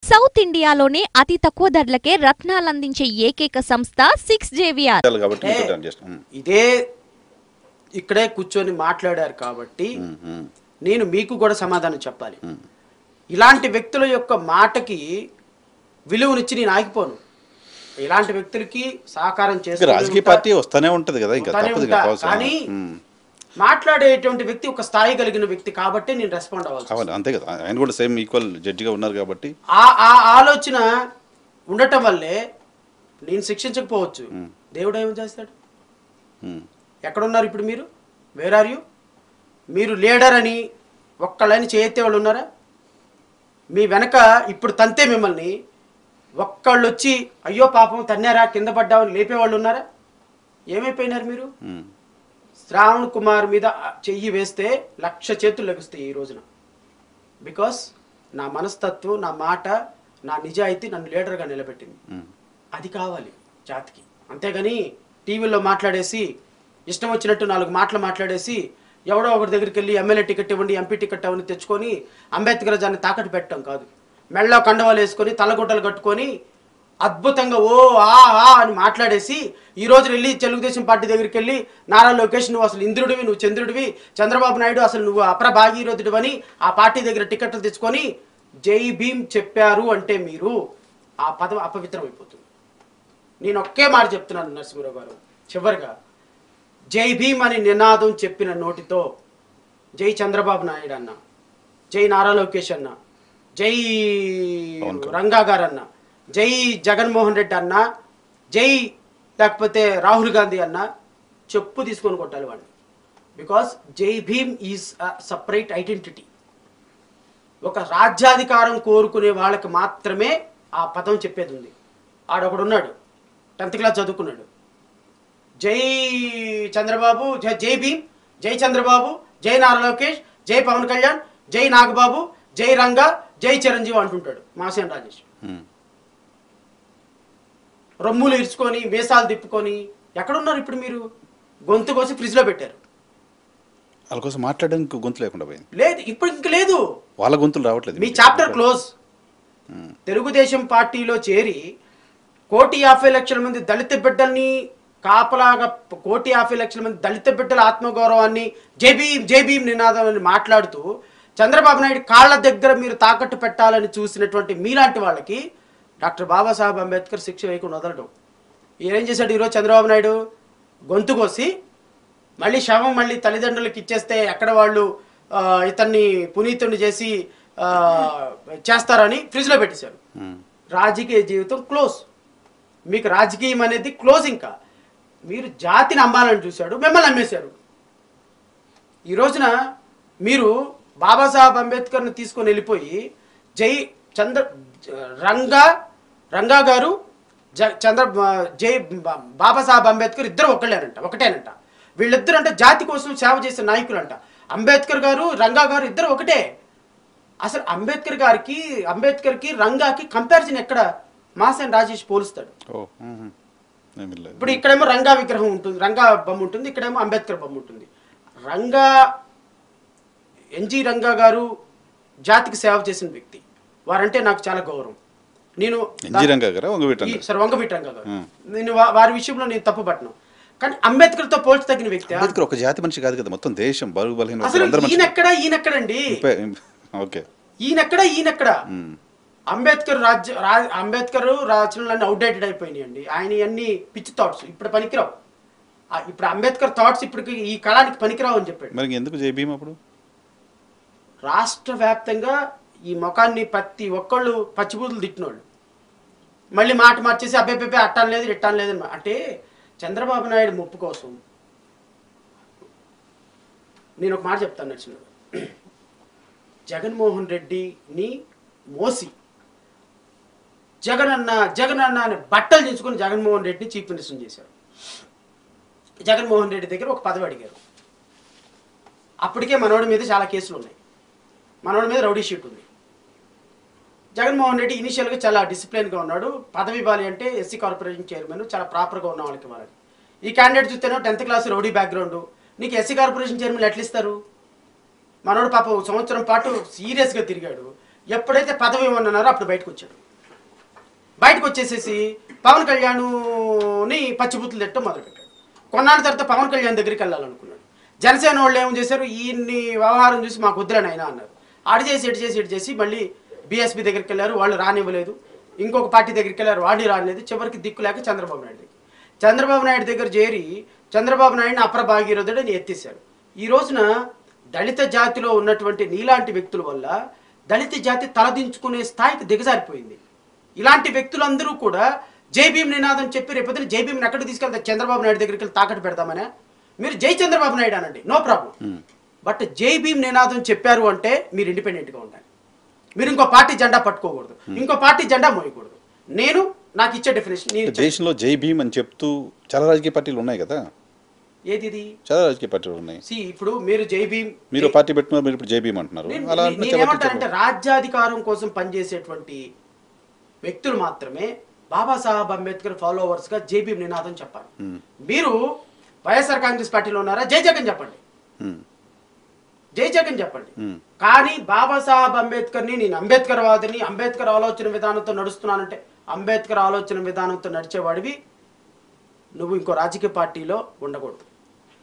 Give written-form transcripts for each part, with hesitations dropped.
South ఇండియాలోనే అతి తక్కువ ధరలకే రత్నాలందించే ఏకైక సంస్థ 6JVR. ఇదే ఇక్కడే కూర్చొని మాట్లాడారు కాబట్టి నేను మీకు కూడా సమాధానం చెప్పాలి. ఇలాంటి వ్యక్తుల యొక్క మాటకి విలువనిచ్చి నేను ఆగిపోను. ఇలాంటి వ్యక్తులకి సహకారం చేస్తే రాజకీయ పార్టీ వస్తూనే ఉంటుంది కదా, ఇంకా కానీ మాట్లాడేటువంటి వ్యక్తి ఒక స్థాయి కలిగిన వ్యక్తి కాబట్టి నేను రెస్పాండ్ అవ్వాలి. అంతే కదా, ఆయన కూడా సేమ్ ఈక్వల్ జడ్జిగా ఉన్నారు కాబట్టి ఆ ఆలోచన ఉండటం వల్లే నేను శిక్షించకపోవచ్చు. దేవుడు ఏం చేస్తాడు? ఎక్కడున్నారు ఇప్పుడు మీరు? Where are you? మీరు లీడర్ అని ఒక్కళ్ళని చేయెత్తే వాళ్ళు ఉన్నారా? మీ వెనక ఇప్పుడు తంతే మిమ్మల్ని ఒక్కళ్ళు వచ్చి అయ్యో పాపం తన్నారా కింద పడ్డామని లేపేవాళ్ళు ఉన్నారా? ఏమైపోయినారు మీరు? శ్రావణ్ కుమార్ మీద చెయ్యి వేస్తే 1,00,000 చేతులు లభిస్తాయి ఈ రోజున. బికాస్ నా మనస్తత్వం, నా మాట, నా నిజాయితీ నన్ను లీడర్గా నిలబెట్టింది. అది కావాలి జాతికి. అంతేగాని టీవీలో మాట్లాడేసి ఇష్టం వచ్చినట్టు 4 మాటలు మాట్లాడేసి ఎవడో ఒకరి దగ్గరికి వెళ్ళి ఎమ్మెల్యే టికెట్ ఇవ్వండి, ఎంపీ టికెట్ ఇవ్వండి తెచ్చుకొని అంబేద్కర్ జాన్ని తాకట్టు పెట్టడం కాదు. మెళ్ళలో కండవాలు వేసుకొని తలగుడ్డలు కట్టుకొని అద్భుతంగా ఓ ఆ అని మాట్లాడేసి ఈ రోజు వెళ్ళి తెలుగుదేశం పార్టీ దగ్గరికి వెళ్ళి నారా లోకేష్ నువ్వు అసలు ఇంద్రుడివి, నువ్వు చంద్రుడివి, చంద్రబాబు నాయుడు అసలు నువ్వు అప్రభాగీరథుడు అని ఆ పార్టీ దగ్గర టికెట్లు తెచ్చుకొని జై భీమ్ చెప్పారు అంటే మీరు ఆ పదం అపవిత్రం అయిపోతుంది. నేను ఒకే మాట చెప్తున్నాను నరసింహరావు గారు, చివరిగా జై భీమ్ అని నినాదం చెప్పిన నోటితో జై చంద్రబాబు నాయుడు అన్న, జై నారా లోకేష్ అన్న, జై రంగా గారు అన్న, జై జగన్మోహన్ రెడ్డి అన్న, జై లేకపోతే రాహుల్ గాంధీ అన్న చెప్పు తీసుకొని కొట్టాలి వాడిని. Because Jai Bhim is a separate identity. ఒక రాజ్యాధికారం కోరుకునే వాళ్ళకి మాత్రమే ఆ పదం చెప్పేది ఉంది. ఆడొకడున్నాడు 10th క్లాస్ చదువుకున్నాడు, జై చంద్రబాబు, జై భీమ్, జై చంద్రబాబు, జై నారా లోకేష్, జై పవన్ కళ్యాణ్, జై నాగబాబు, జై రంగా, జై చిరంజీవి అంటుంటాడు మాసేన్ రాజేష్. రొమ్ములు ఇరుచుకొని మీసాలు తిప్పుకొని ఎక్కడున్నారు ఇప్పుడు మీరు? గొంతు కోసి ఫ్రిడ్జ్లో పెట్టారు. వాళ్ళ కోసం మాట్లాడడానికి గొంతు లేకుండా పోయింది. లేదు, ఇప్పుడు ఇంక లేదు, వాళ్ళ గొంతులు రావట్లేదు. మీ చాప్టర్ క్లోజ్. తెలుగుదేశం పార్టీలో చేరి 1,50,00,000 మంది దళిత బిడ్డల్ని కాపలాగా 1,50,00,000 మంది దళిత బిడ్డల ఆత్మగౌరవాన్ని జై భీమ్ నినాదాన్ని మాట్లాడుతూ చంద్రబాబు నాయుడు కాళ్ళ దగ్గర మీరు తాకట్టు పెట్టాలని చూసినటువంటి మీలాంటి వాళ్ళకి డాక్టర్ బాబాసాహెబ్ అంబేద్కర్ శిక్ష వేయకుండా వదలడం. ఏం చేశాడు ఈరోజు చంద్రబాబు నాయుడు? గొంతు కోసి మళ్ళీ శవం మళ్ళీ తల్లిదండ్రులకి ఇచ్చేస్తే ఎక్కడ వాళ్ళు ఇతన్ని పునీతుని చేసి చేస్తారని ఫ్రిడ్జ్లో పెట్టేశాడు. రాజకీయ జీవితం క్లోజ్. మీకు రాజకీయం అనేది క్లోజ్. ఇంకా మీరు జాతిని అమ్మాలని చూశాడు, మిమ్మల్ని అమ్మేశారు. ఈ రోజున మీరు బాబాసాహెబ్ అంబేద్కర్ని తీసుకొని వెళ్ళిపోయి జై రంగా గారు జై బాబాసాహెబ్ అంబేద్కర్ ఇద్దరు ఒకటేనంట. వీళ్ళిద్దరు అంటే జాతి కోసం సేవ చేసే నాయకులు అంట. అంబేద్కర్ గారు, రంగా గారు ఇద్దరు ఒకటే. అసలు అంబేద్కర్కి రంగాకి కంపారిజన్ ఎక్కడ? మాసేన్ రాజేష్ పోలుస్తాడు. ఇప్పుడు ఇక్కడేమో రంగా విగ్రహం ఉంటుంది, రంగా బొమ్మ ఉంటుంది, ఇక్కడేమో అంబేద్కర్ బొమ్మ ఉంటుంది. ఎన్జి రంగా గారు జాతికి సేవ చేసిన వ్యక్తి, వారంటే నాకు చాలా గౌరవం. నేను వంగవీటి రంగా గారు, నేను వారి విషయంలో నేను తప్పు పట్టను. కానీ అంబేద్కర్తో పోల్చి తగిన వ్యక్తి. అంబేద్కర్ ఒక జాతి మనిషి కాదు కదా, మొత్తం దేశం బలహీన. అసలు ఈయనెక్కడండి? ఈయనెక్కడ? అంబేద్కర్ రచనలన్నీ అవుట్డేటెడ్ అయిపోయినాయండి. ఆయన అన్ని పిచ్చి థాట్స్ ఇప్పుడు పనికిరావు. ఇప్పుడు అంబేద్కర్ థాట్స్ ఇప్పుడు ఈ కాలానికి పనికిరావు అని చెప్పాడు. మరి ఎందుకు జై భీమ్ అప్పుడు? రాష్ట్ర వ్యాప్తంగా ఈ ముఖాన్ని ప్రతి ఒక్కళ్ళు పచ్చిబూతులు తిట్టినోళ్ళు మళ్ళీ మాట మార్చేసి అబ్బాయి అట్టాను లేదు ఇట్టాను లేదని. అంటే చంద్రబాబు నాయుడు ముప్పు కోసం నేను ఒక మాట చెప్తాను నచ్చిన. జగన్మోహన్ రెడ్డిని మోసి జగన్ అన్న అని బట్టలు చించుకొని జగన్మోహన్ రెడ్డిని చీఫ్ మినిస్టర్ చేశారు. జగన్మోహన్ రెడ్డి దగ్గర ఒక పదవి అడిగారు. అప్పటికే మనోడి మీద చాలా కేసులు ఉన్నాయి, మనోడి మీద రౌడీ షీట్ ఉంది. జగన్మోహన్ రెడ్డి ఇనిషియల్గా చాలా డిసిప్లిన్గా ఉన్నాడు. పదవి ఇవ్వాలి అంటే ఎస్సీ కార్పొరేషన్ చైర్మన్ చాలా ప్రాపర్గా ఉన్న వాళ్ళకి ఇవ్వాలి. ఈ క్యాండిడేట్ చూస్తేనో 10th క్లాస్ రౌడీ బ్యాక్గ్రౌండ్, నీకు ఎస్సీ కార్పొరేషన్ చైర్మన్ ఎట్లా ఇస్తారు? మనోడు పాప సంవత్సరం పాటు సీరియస్గా తిరిగాడు. ఎప్పుడైతే పదవి ఇవ్వమన్నారో అప్పుడు బయటకు వచ్చాడు. బయటకు వచ్చేసేసి పవన్ కళ్యాణ్ని పచ్చిబుత్తులు తిట్టడం మొదలుపెట్టాడు. కొన్నాళ్ళ తర్వాత పవన్ కళ్యాణ్ దగ్గరికి వెళ్ళాలనుకున్నాడు. జనసేన వాళ్ళు ఏం చేశారు, ఈయన్ని వ్యవహారం చూసి మాకు వద్దులని అయినా అన్నారు. ఇటు చేసి మళ్ళీ బీఎస్పీ దగ్గరికి వెళ్ళారు, వాళ్ళు రానివ్వలేదు. ఇంకొక పార్టీ దగ్గరికి వెళ్ళారు, వాడిని రానిలేదు. చివరికి దిక్కు లేక చంద్రబాబు నాయుడు దగ్గర చేరి చంద్రబాబు నాయుడిని అప్ర భాగీరథుడని ఎత్తేశారు. ఈ రోజున దళిత జాతిలో ఉన్నటువంటి నీలాంటి వ్యక్తుల వల్ల దళిత జాతి తలదించుకునే స్థాయికి దిగజారిపోయింది. ఇలాంటి వ్యక్తులందరూ కూడా జై భీమ్ నినాదం చెప్పి రేపొద్దున జై భీమ్ని ఎక్కడికి తీసుకెళ్తారు, చంద్రబాబు నాయుడు దగ్గరికి వెళ్ళి తాకట్టు పెడదామనే. మీరు జై చంద్రబాబు నాయుడు అనండి, నో ప్రాబ్లం. బట్ జై భీమ్ నినాదం చెప్పారు అంటే మీరు ఇండిపెండెంట్గా ఉండాలి. మీరు ఇంకో పార్టీ జెండా పట్టుకోకూడదు, ఇంకో పార్టీ జెండా మోయకూడదు. నేను నాకు ఇచ్చే డెఫినేషన్, దేశంలో జై భీమ్ అని చెప్తూ చాలా రాజకీయ పార్టీలు ఉన్నాయి కదా. ఏది చాలా రాజకీయ పార్టీలు ఉన్నాయి. ఇప్పుడు మీరు జై భీమ్, మీరు పార్టీ పెట్టుకున్నారు, మీరు ఇప్పుడు జై భీమ్ అంటున్నారు. అలా ఏమంటారంటే రాజ్యాధికారం కోసం పనిచేసేటువంటి వ్యక్తులు మాత్రమే బాబాసాహెబ్ అంబేద్కర్ ఫాలోవర్స్ గా జై భీమ్ నినాదం చెప్పాలి. మీరు వైఎస్ఆర్ కాంగ్రెస్ పార్టీలో ఉన్నారా, జై జగన్ చెప్పండి, జై జగన్ చెప్పండి. కానీ బాబాసాహెబ్ అంబేద్కర్ని నేను అంబేద్కర్ వాదిని, అంబేద్కర్ ఆలోచన విధానంతో నడుస్తున్నానంటే అంబేద్కర్ ఆలోచన విధానంతో నడిచేవాడివి నువ్వు ఇంకో రాజకీయ పార్టీలో ఉండకూడదు.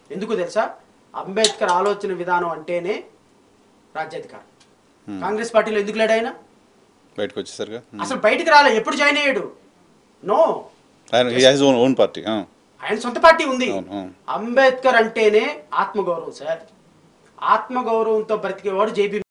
ఎందుకు తెలుసా, అంబేద్కర్ ఆలోచన విధానం అంటేనే రాజ్యాధికారం. కాంగ్రెస్ పార్టీలో ఎందుకు లేడు ఆయన? బయటకు వచ్చేసరిగా అసలు బయటికి రాలే. ఎప్పుడు జాయిన్ అయ్యాడు? నో, ఆయన సొంత పార్టీ ఉంది. అంబేద్కర్ అంటేనే ఆత్మగౌరవం సార్. ఆత్మగౌరవంతో బ్రతికేవాడు జై భీమ్.